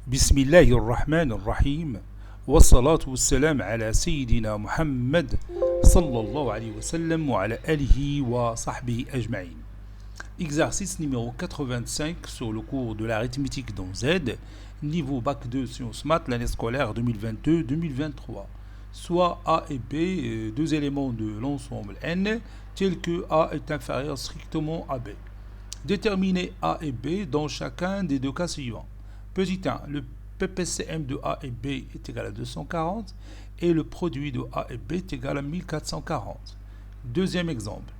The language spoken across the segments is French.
بسم الله الرحمن الرحيم والصلاة والسلام على سيدنا محمد صلى الله عليه وسلم وعلى آله وصحبه أجمعين. Exercice numéro 85 sur le cours de l'arithmétique dans Z, niveau Bac 2 Sciences Maths, l'année scolaire 2022-2023. Soit A et B, deux éléments de l'ensemble N, tels que A est inférieur strictement à B. Déterminez A et B dans chacun des deux cas suivants. Petit 1, le PPCM de A et B est égal à 240 et le produit de A et B est égal à 1440. Deuxième exemple,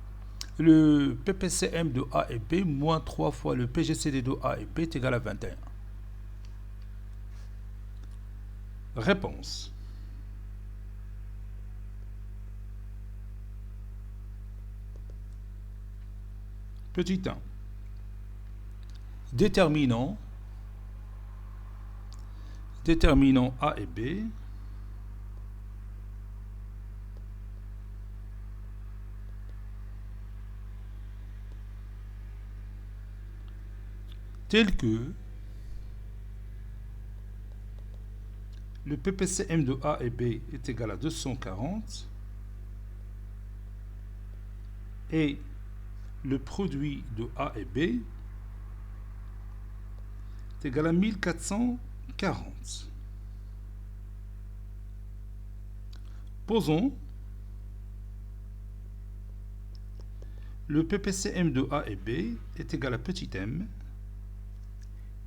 le PPCM de A et B moins 3 fois le PGCD de A et B est égal à 21. Réponse. Petit 1. Déterminant A et B tel que le PPCM de A et B est égal à 240 et le produit de A et B est égal à 1440. Posons le PPCM de A et B est égal à petit m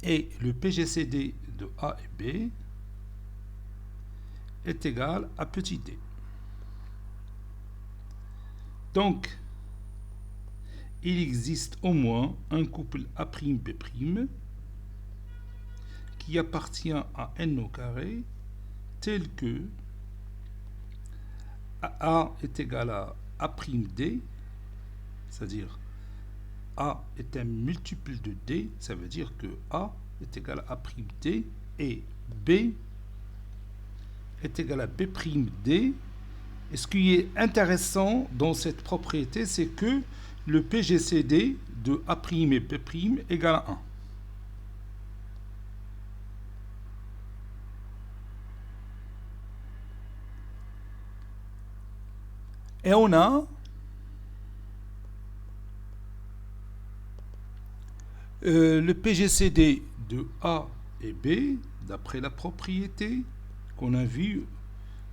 et le PGCD de A et B est égal à petit d. Donc, il existe au moins un couple A'B' qui appartient à n au carré tel que A est égal à A'D, c'est-à-dire A est un multiple de D, ça veut dire que A est égal à A'D et B est égal à B'D. Et ce qui est intéressant dans cette propriété, c'est que le PGCD de A' et B' égale à 1. Et on a le PGCD de A et B, d'après la propriété qu'on a vue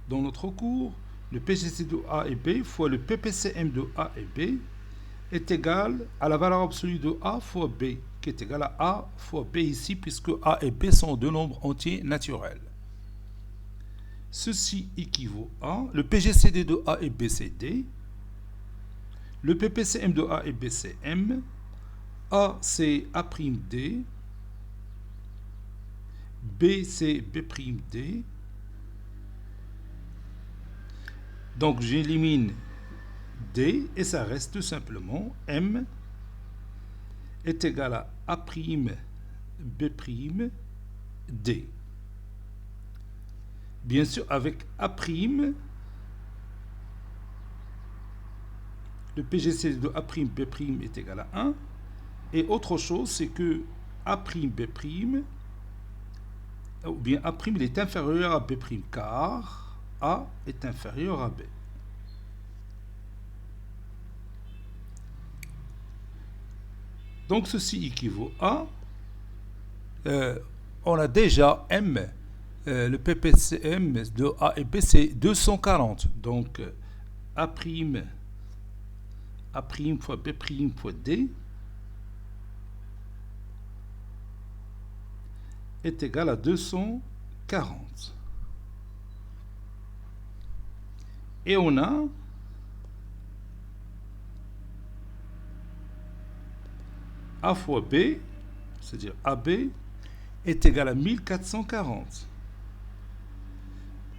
dans notre cours, le PGCD de A et B fois le PPCM de A et B est égal à la valeur absolue de A fois B, qui est égal à A fois B ici, puisque A et B sont deux nombres entiers naturels. Ceci équivaut à le PGCD de A et B, c'est D, le PPCM de A et B, c'est M, A, c'est A'D, B, c'est B'D. Donc, j'élimine D et ça reste tout simplement M est égal à A'B'D. Bien sûr, avec A', le PGCD de A'B' est égal à 1. Et autre chose, c'est que A'B', ou bien A' il est inférieur à B', car A est inférieur à B. Donc ceci équivaut à, on a déjà M, le PPCM de A et B, c'est 240. Donc A' fois B' fois D est égal à 240. Et on a A fois B, c'est-à-dire AB, est égal à 1440.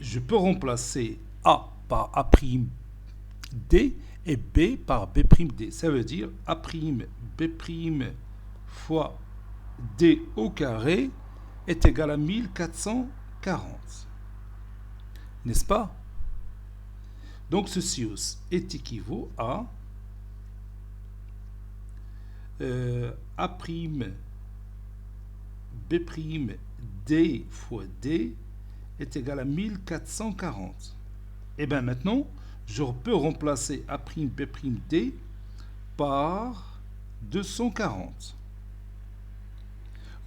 Je peux remplacer A par A'D et B par B'D. Ça veut dire A'B' fois D au carré est égal à 1440. N'est-ce pas? Donc ceci est équivaut à A', B', D fois D est égal à 1440. Et bien maintenant, je peux remplacer A'B'D par 240.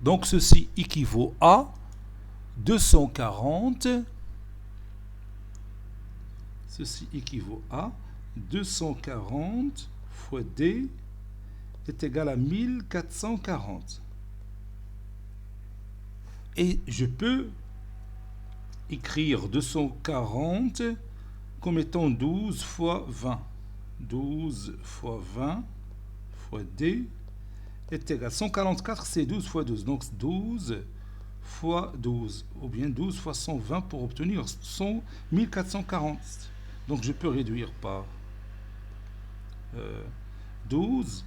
Donc ceci équivaut à 240. Ceci équivaut à 240 fois D est égal à 1440. Et je peux écrire 240 comme étant 12 fois 20. 12 fois 20 fois D est égal à 144, c'est 12 fois 12. Donc 12 fois 12, ou bien 12 fois 120 pour obtenir 1440. Donc je peux réduire par 12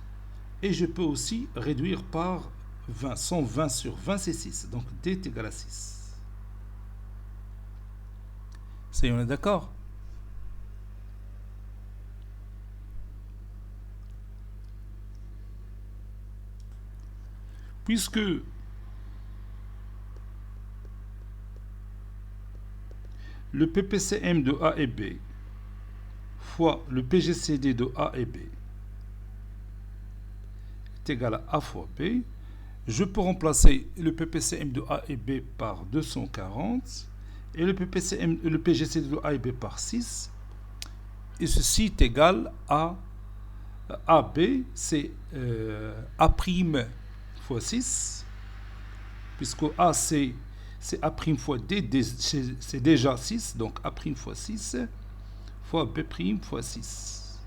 et je peux aussi réduire par 20. 120 sur 20 c'est 6. Donc D est égal à 6. C'est on est d'accord? Puisque le PPCM de A et B fois le PGCD de A et B est égal à A fois B, je peux remplacer le PPCM de A et B par 240 et le PGCD de A et B par 6. Et ceci est égal à AB, c'est A' fois 6, puisque A c'est A' fois D, c'est déjà 6, donc A' fois 6 fois B' fois 6.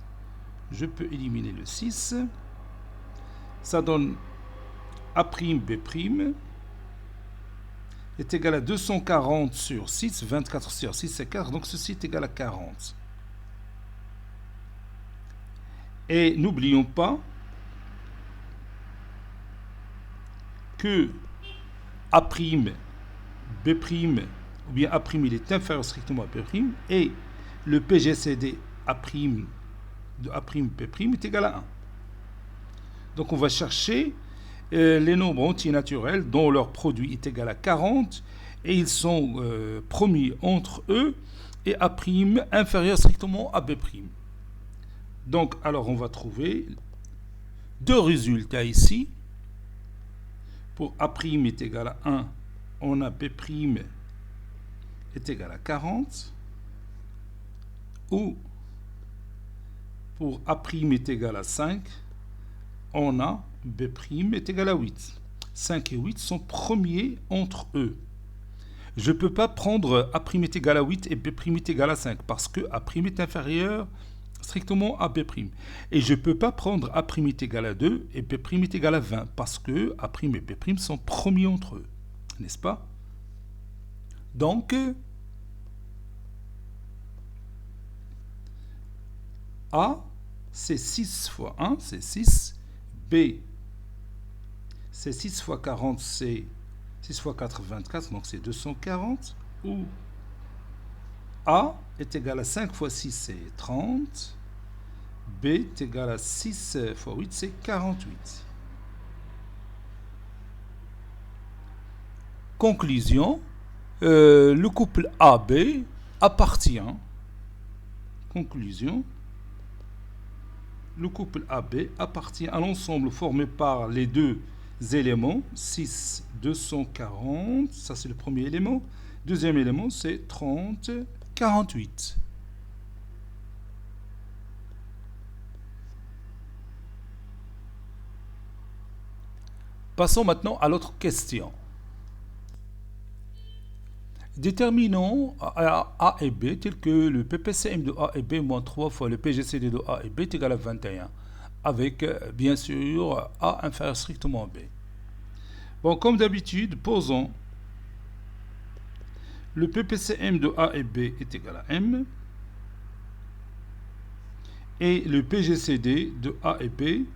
Je peux éliminer le 6. Ça donne A'B' est égal à 240 sur 6, 24 sur 6 c'est 4, donc ceci est égal à 40. Et n'oublions pas que A'B', ou bien A' il est inférieur strictement à B', et le PGCD A' de A'B' est égal à 1. Donc on va chercher les nombres entiers naturels dont leur produit est égal à 40 et ils sont premiers entre eux et A' inférieur strictement à B'. Donc alors on va trouver deux résultats ici. Pour A' est égal à 1, on a B' est égal à 40. Ou pour A' est égal à 5, on a B' est égal à 8. 5 et 8 sont premiers entre eux. Je ne peux pas prendre A' est égal à 8 et B' est égal à 5 parce que A' est inférieur strictement à B'. Et je ne peux pas prendre A' est égal à 2 et B' est égal à 20 parce que A' et B' sont premiers entre eux. N'est-ce pas? Donc, A, c'est 6 fois 1, c'est 6. B, c'est 6 fois 40, c'est 6 fois 4, 24, donc c'est 240. Ou A est égal à 5 fois 6, c'est 30. B est égal à 6 fois 8, c'est 48. Conclusion, le couple AB appartient. Conclusion, le couple AB appartient à l'ensemble formé par les deux éléments, 6, 240, ça c'est le premier élément. Deuxième élément, c'est 30, 48. Passons maintenant à l'autre question. Déterminons A et B tel que le PPCM de A et B moins 3 fois le PGCD de A et B est égal à 21, avec bien sûr A inférieur strictement à B. Bon, comme d'habitude, posons le PPCM de A et B est égal à M et le PGCD de A et B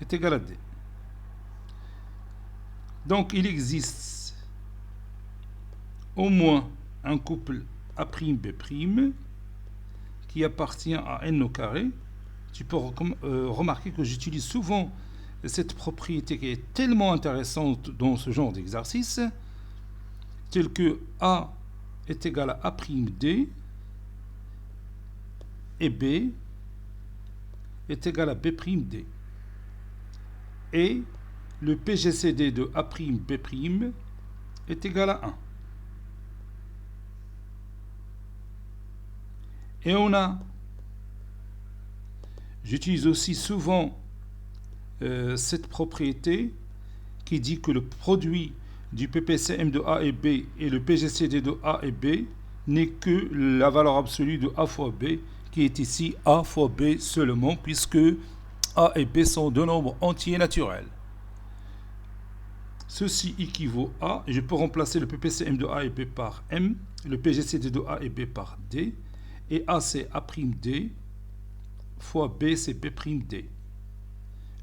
est égal à D. Donc il existe au moins un couple A'B' qui appartient à n au carré. Tu peux remarquer que j'utilise souvent cette propriété qui est tellement intéressante dans ce genre d'exercice. tels que A est égal à A'd et B est égal à B'd. Et le PGCD de A'B' est égal à 1. Et j'utilise aussi souvent cette propriété qui dit que le produit du PPCM de A et B et le PGCD de A et B n'est que la valeur absolue de A fois B, qui est ici A fois B seulement, puisque A et B sont deux nombres entiers naturels. Ceci équivaut à, et je peux remplacer le PPCM de A et B par M, le PGCD de A et B par D, et A c'est A'd, fois B c'est B'd.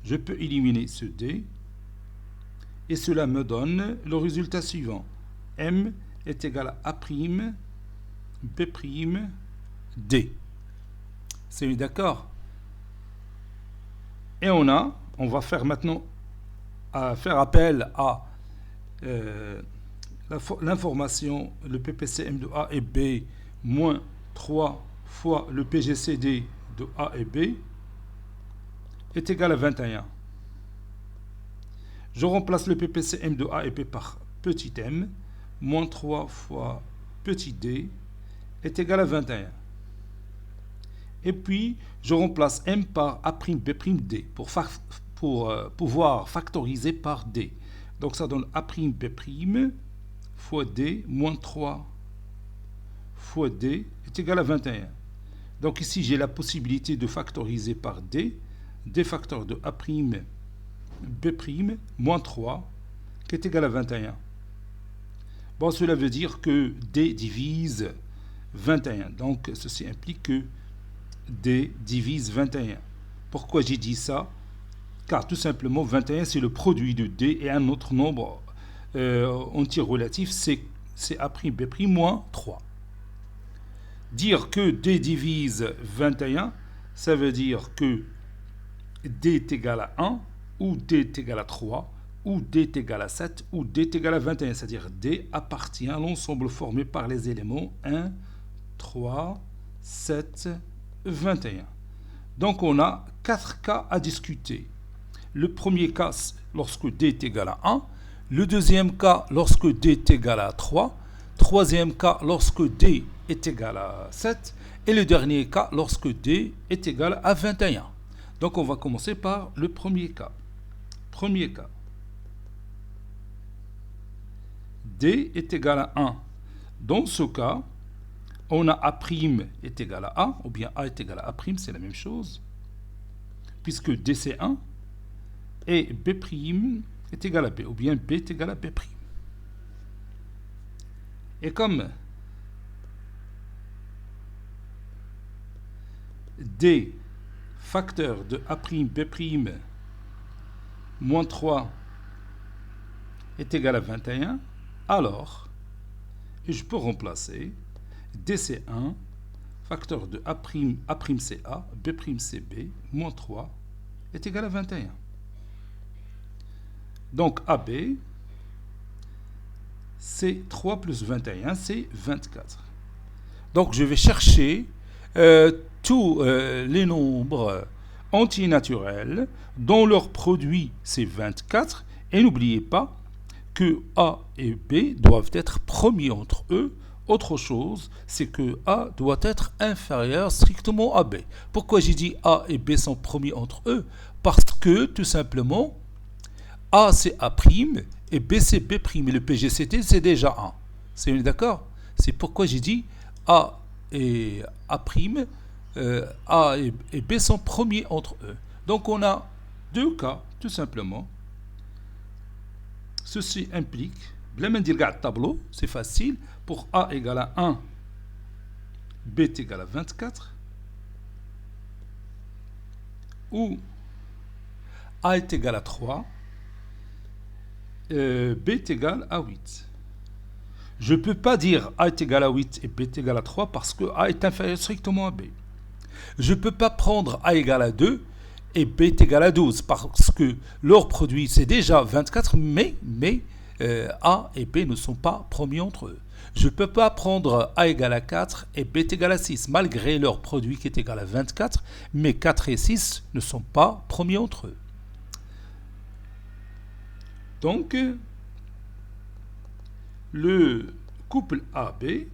Je peux éliminer ce D, et cela me donne le résultat suivant. M est égal à A', B', D. C'est mis d'accord? Et on va faire maintenant faire appel à l'information, le PPCM de A et B moins 3 fois le PGCD de A et B est égal à 21. Je remplace le PPCM de A et B par petit m, moins 3 fois petit d est égal à 21. Et puis, je remplace m par A'B'd pour pouvoir factoriser par d. Donc, ça donne A'B' fois d moins 3 fois d est égal à 21. Donc, ici, j'ai la possibilité de factoriser par d, d facteur de A'B' moins 3 qui est égal à 21. Bon, cela veut dire que d divise 21. Donc, ceci implique que d divise 21. Pourquoi j'ai dit ça? Car tout simplement 21 c'est le produit de d et un autre nombre entier relatif, c'est A'B' moins 3. Dire que d divise 21, ça veut dire que d est égal à 1, ou d est égal à 3, ou d est égal à 7, ou d est égal à 21. C'est-à-dire d appartient à l'ensemble formé par les éléments 1, 3, 7, 21. Donc on a 4 cas à discuter. Le premier cas lorsque d est égal à 1, le deuxième cas lorsque d est égal à 3, troisième cas lorsque d est égal à 7, et le dernier cas lorsque d est égal à 21. Donc on va commencer par le premier cas. Premier cas. D est égal à 1. Dans ce cas, on a A' est égal à A, ou bien A est égal à A', c'est la même chose, puisque D c'est 1, et B' est égal à B, ou bien B est égal à B'. Et comme D facteur de A'B' moins 3 est égal à 21, alors, et je peux remplacer D c'est 1, facteur de A' c'est A, B' c'est B, moins 3 est égal à 21. Donc AB, c'est 3 plus 21, c'est 24. Donc je vais chercher tous les nombres entiers naturels dont leur produit c'est 24, et n'oubliez pas que A et B doivent être premiers entre eux. Autre chose, c'est que A doit être inférieur strictement à B. Pourquoi j'ai dit A et B sont premiers entre eux? Parce que, tout simplement, A c'est A' et B c'est B'. Et le PGCT c'est déjà 1. C'est d'accord? C'est pourquoi j'ai dit A et A', A et B sont premiers entre eux. Donc on a deux cas, tout simplement. Ceci implique, le tableau, c'est facile, pour A égale à 1, B est égal à 24, ou A est égal à 3, B est égal à 8. Je ne peux pas dire A est égal à 8 et B est égal à 3 parce que A est inférieur strictement à B. Je ne peux pas prendre A égale à 2 et B est égal à 12 parce que leur produit c'est déjà 24, mais A et B ne sont pas premiers entre eux. Je ne peux pas prendre A égale à 4 et B est égal à 6, malgré leur produit qui est égal à 24, mais 4 et 6 ne sont pas premiers entre eux. Donc, le couple AB,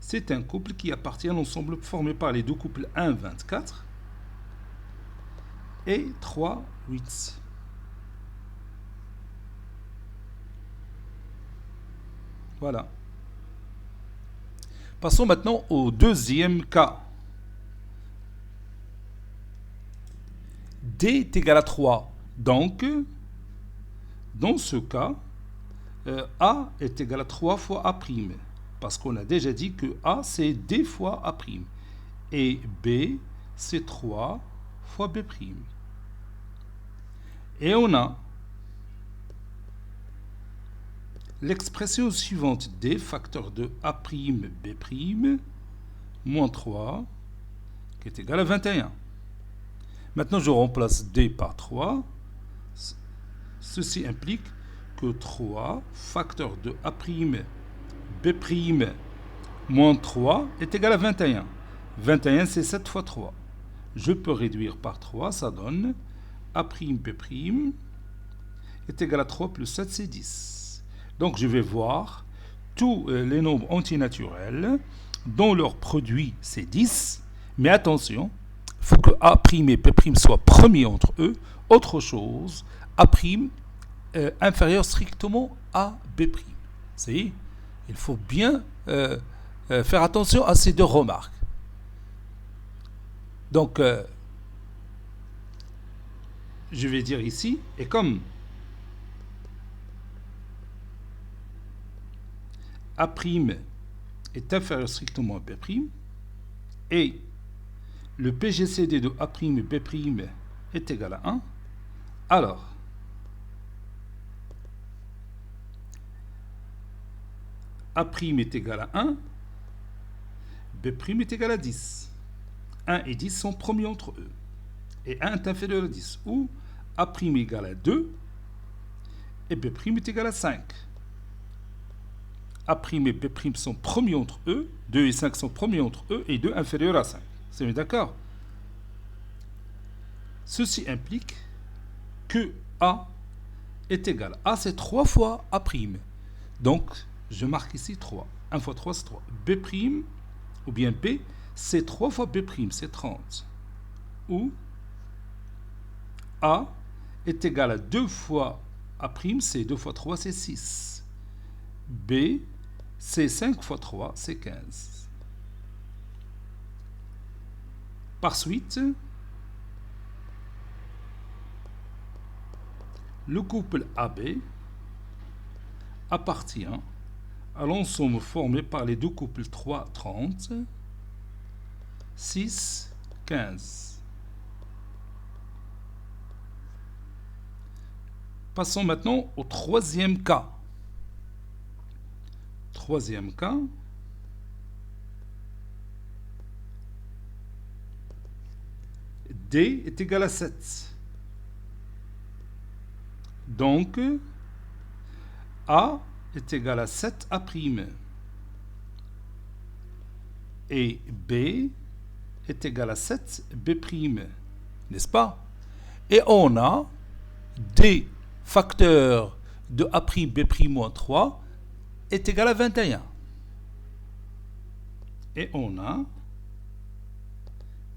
c'est un couple qui appartient à l'ensemble formé par les deux couples 1, 24 et 3, 8. Voilà. Passons maintenant au deuxième cas. D est égal à 3. Donc, dans ce cas, A est égal à 3 fois A'. Parce qu'on a déjà dit que A, c'est D fois A'. Et B, c'est 3 fois B'. Et on a l'expression suivante, D facteur de A', B', moins 3, qui est égal à 21. Maintenant, je remplace D par 3. Ceci implique que 3 facteur de A', B', moins 3 est égal à 21. 21, c'est 7 fois 3. Je peux réduire par 3, ça donne A', B' est égal à 3 plus 7, c'est 10. Donc, je vais voir tous les nombres antinaturels dont leur produit, c'est 10. Mais attention, il faut que A' et B' soient premiers entre eux. Autre chose, A' inférieur strictement à B'. Il faut bien faire attention à ces deux remarques. Donc, je vais dire ici, et comme A' est inférieur strictement à B', et le PGCD de A' et B' est égal à 1, alors A' est égal à 1, B' est égal à 10. 1 et 10 sont premiers entre eux. Et 1 est inférieur à 10. Ou A' est égal à 2 et B' est égal à 5. A' et B' sont premiers entre eux, 2 et 5 sont premiers entre eux, et 2 inférieur à 5. C'est bien d'accord? Ceci implique que A est égal à A, c'est 3 fois A'. Donc, je marque ici 3. 1 fois 3, c'est 3. B', ou bien B, c'est 3 fois B', c'est 30. Ou A est égal à 2 fois A', c'est 2 fois 3, c'est 6. B, c'est 5 fois 3, c'est 15. Par suite, le couple AB appartient à l'ensemble formé par les deux couples 3, 30, 6, 15. Passons maintenant au troisième cas. Troisième cas. D est égal à 7. Donc, A est égal à 7A'. Et B est égal à 7B'. N'est-ce pas? Et on a D facteur de A', B' moins 3 est égal à 21. Et on a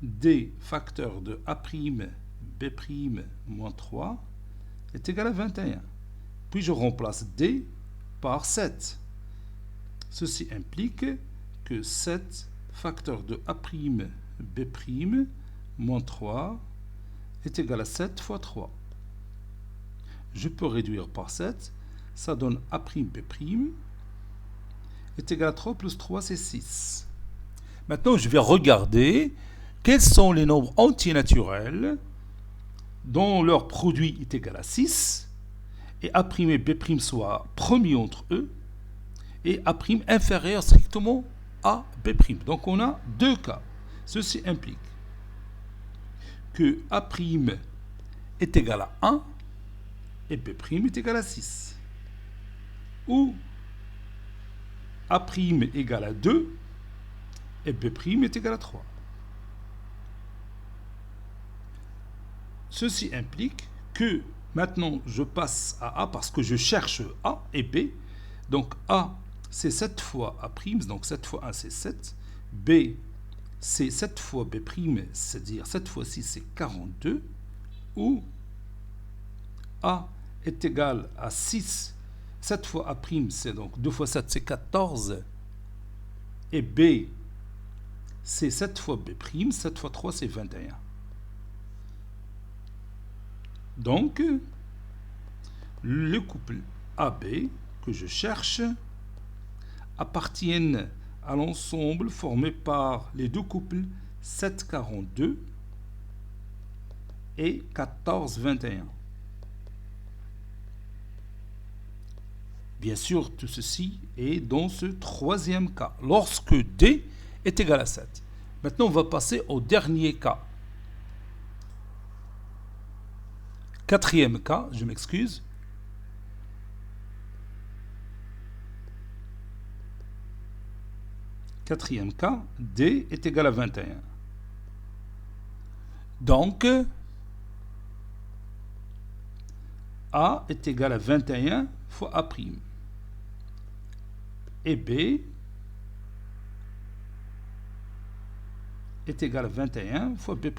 D facteur de A', B' moins 3 est égal à 21. Puis je remplace D par 7. Ceci implique que 7 facteur de A', B' moins 3 est égal à 7 fois 3. Je peux réduire par 7. Ça donne A', B' est égal à 3 plus 3, c'est 6. Maintenant, je vais regarder quels sont les nombres antinaturels dont leur produit est égal à 6 et A' et B' soient premiers entre eux et A' inférieur strictement à B'. Donc on a deux cas. Ceci implique que A' est égal à 1 et B' est égal à 6. où A' égale à 2 et B' est égal à 3. Ceci implique que maintenant je passe à A parce que je cherche A et B. Donc A c'est 7 fois A', donc 7 fois 1 c'est 7. B c'est 7 fois B', c'est-à-dire 7 fois 6 c'est 42. Où A est égal à 6. 7 fois A', c'est donc 2 fois 7 c'est 14. Et B c'est 7 fois B', 7 fois 3 c'est 21. Donc, le couple AB que je cherche appartiennent à l'ensemble formé par les deux couples 742 et 1421. Bien sûr, tout ceci est dans ce troisième cas, lorsque D est égal à 7. Maintenant, on va passer au dernier cas. Quatrième cas, je m'excuse. Quatrième cas, D est égal à 21. Donc, A est égal à 21 fois A'. Et B est égal à 21 fois B'.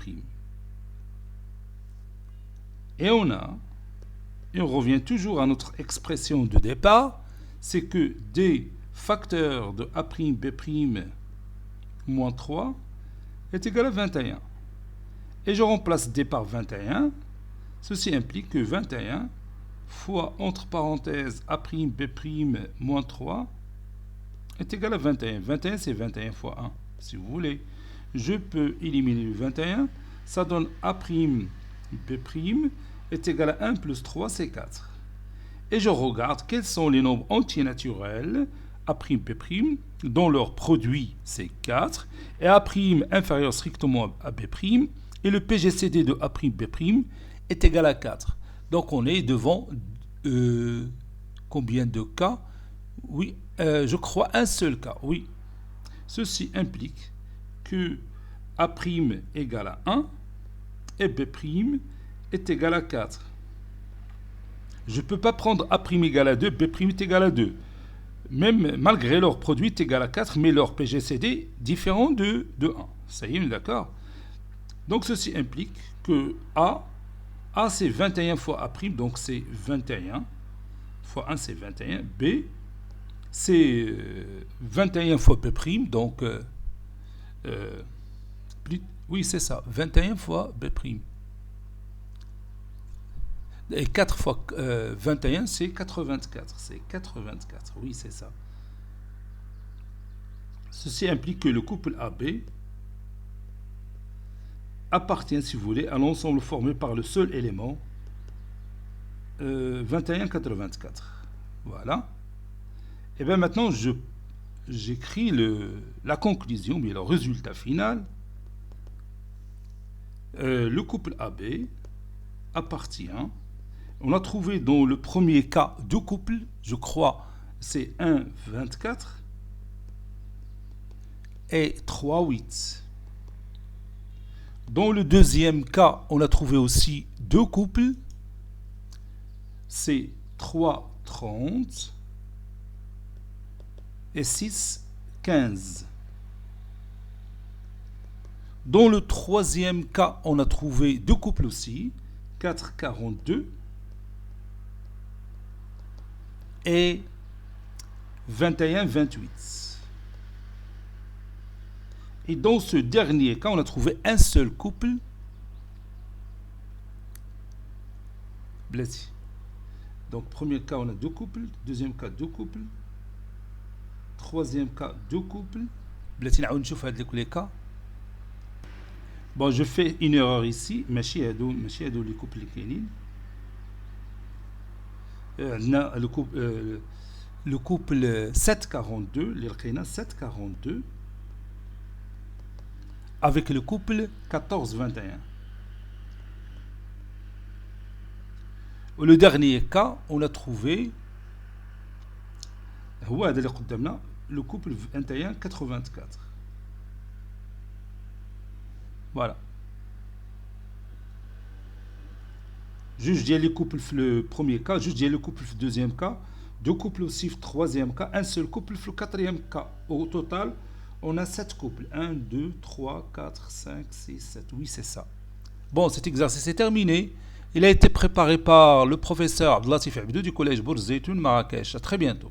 Et on revient toujours à notre expression de départ, c'est que D facteur de A', B' moins 3 est égal à 21. Et je remplace D par 21. Ceci implique que 21 fois, entre parenthèses, A', B' moins 3 est égal à 21. 21, c'est 21 fois 1, si vous voulez. Je peux éliminer le 21. Ça donne A', B' est égal à 1 plus 3, c'est 4. Et je regarde quels sont les nombres entiers naturels, A', B', dont leur produit, c'est 4, et A' inférieur strictement à B', et le PGCD de A', B' est égal à 4. Donc on est devant combien de cas? Oui, je crois un seul cas, oui. Ceci implique que A' égale à 1 et B' est égal à 4. Je ne peux pas prendre A' égale à 2, B' est égal à 2. Même malgré leur produit est égal à 4, mais leur PGCD différent de 1. Ça y est, d'accord? Donc ceci implique que A c'est 21 fois A', donc c'est 21. Fois 1 c'est 21. B c'est 21 fois B', donc oui c'est ça, 21 fois B'. Et 4 fois 21, c'est 84. C'est 84, oui, c'est ça. Ceci implique que le couple AB appartient, si vous voulez, à l'ensemble formé par le seul élément 2184. Voilà. Et bien maintenant, j'écris la conclusion, mais le résultat final. Le couple AB appartient. On a trouvé dans le premier cas deux couples, je crois, c'est 1, 24 et 3, 8. Dans le deuxième cas, on a trouvé aussi deux couples, c'est 3, 30 et 6, 15. Dans le troisième cas, on a trouvé deux couples aussi, 4, 42 et 21, 28. Et dans ce dernier cas, on a trouvé un seul couple. Blessé. Donc, premier cas, on a deux couples. Deuxième cas, deux couples. Troisième cas, deux couples. Blessé, on va les cas. Bon, je fais une erreur ici. ماشي هادو les couples اللي كاينين. Le couple 742, اللي لقينا 742 avec le couple 1421. Le dernier cas, on a trouvé هو هذا اللي قدامنا لو كوبل 21 84. فوالا جوج ديال لي كوبل في لو بروميير كا، جوج ديال لي كوبل في الدوزيام كا، دو كوبل aussi في التروازيام كا، ان سول كوبل في الكاتريام كا. Au total, on a 7 couples. 1, 2, 3, 4, 5, 6, 7. Oui, c'est ça. Bon, cet exercice est terminé. Il a été préparé par le professeur Abdelatif Abdou du collège Bourz Zeytoun Marrakech. À très bientôt.